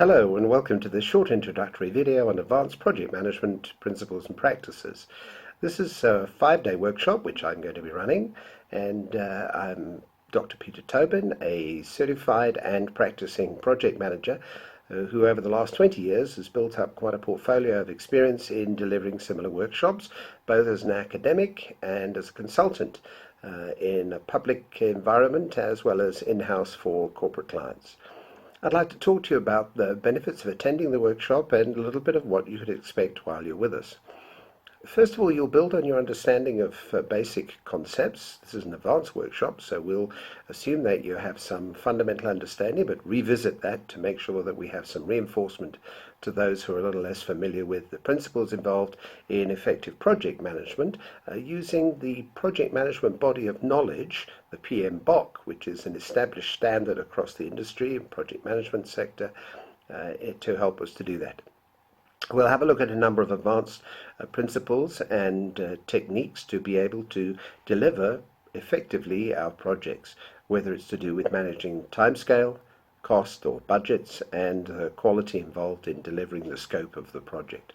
Hello and welcome to this short introductory video on advanced project management principles and practices. This is a 5-day workshop which I'm going to be running, and I'm Dr. Peter Tobin, a certified and practicing project manager who over the last 20 years has built up quite a portfolio of experience in delivering similar workshops, both as an academic and as a consultant in a public environment as well as in-house for corporate clients. I'd like to talk to you about the benefits of attending the workshop and a little bit of what you could expect while you're with us. First of all, you'll build on your understanding of basic concepts. This is an advanced workshop, so we'll assume that you have some fundamental understanding, but revisit that to make sure that we have some reinforcement to those who are a little less familiar with the principles involved in effective project management, using the project management body of knowledge, the PMBOK, which is an established standard across the industry and project management sector, to help us to do that. We'll have a look at a number of advanced principles and techniques to be able to deliver effectively our projects, whether it's to do with managing timescale, cost or budgets, and the quality involved in delivering the scope of the project.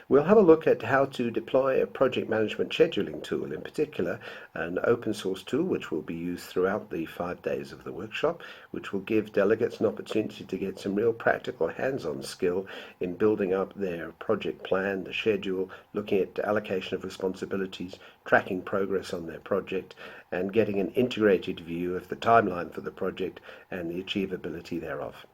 We'll have a look at how to deploy a project management scheduling tool, in particular an open source tool which will be used throughout the 5 days of the workshop, which will give delegates an opportunity to get some real practical hands-on skill in building up their project plan, the schedule, looking at allocation of responsibilities, tracking progress on their project, and getting an integrated view of the timeline for the project and the achievability thereof.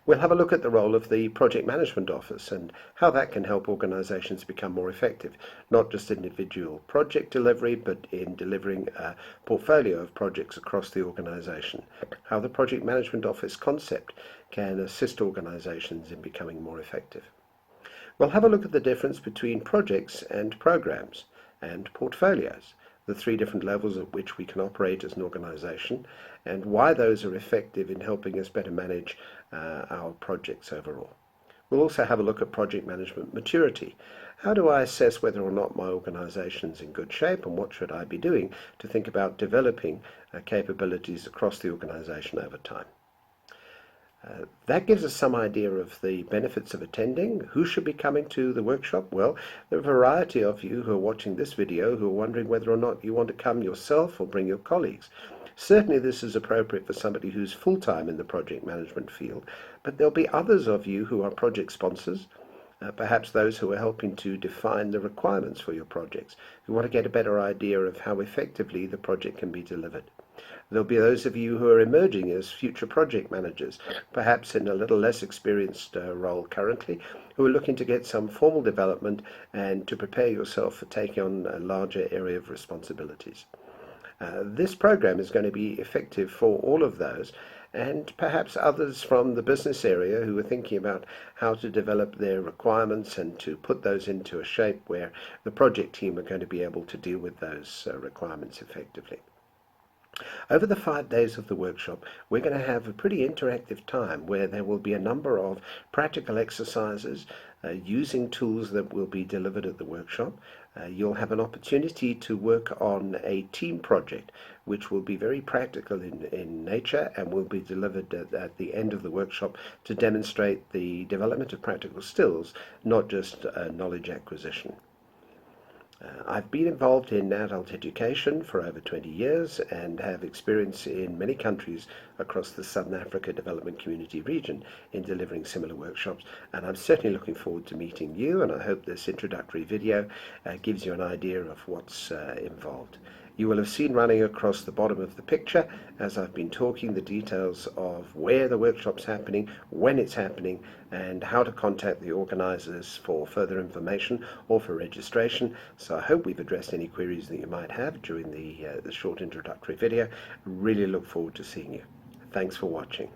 We'll have a look at the role of the Project Management Office and how that can help organizations become more effective, not just individual project delivery, but in delivering a portfolio of projects across the organization. How the Project Management Office concept can assist organizations in becoming more effective. We'll have a look at the difference between projects and programs and portfolios, the 3 different levels at which we can operate as an organization, and why those are effective in helping us better manage our projects overall. We'll also have a look at project management maturity. How do I assess whether or not my organization is in good shape, and what should I be doing to think about developing capabilities across the organization over time? That gives us some idea of the benefits of attending. Who should be coming to the workshop? Well, there are a variety of you who are watching this video who are wondering whether or not you want to come yourself or bring your colleagues. Certainly this is appropriate for somebody who's full-time in the project management field, but there'll be others of you who are project sponsors, perhaps those who are helping to define the requirements for your projects, who want to get a better idea of how effectively the project can be delivered. There'll be those of you who are emerging as future project managers, perhaps in a little less experienced role currently, who are looking to get some formal development and to prepare yourself for taking on a larger area of responsibilities. This program is going to be effective for all of those, and perhaps others from the business area who are thinking about how to develop their requirements and to put those into a shape where the project team are going to be able to deal with those requirements effectively. Over the 5 days of the workshop, we're going to have a pretty interactive time where there will be a number of practical exercises using tools that will be delivered at the workshop. You'll have an opportunity to work on a team project which will be very practical in nature and will be delivered at the end of the workshop to demonstrate the development of practical skills, not just knowledge acquisition. I've been involved in adult education for over 20 years and have experience in many countries across the Southern Africa Development Community region in delivering similar workshops, and I'm certainly looking forward to meeting you, and I hope this introductory video gives you an idea of what's involved. You will have seen running across the bottom of the picture, as I've been talking, the details of where the workshop's happening, when it's happening, and how to contact the organisers for further information or for registration. So I hope we've addressed any queries that you might have during the short introductory video. Really look forward to seeing you. Thanks for watching.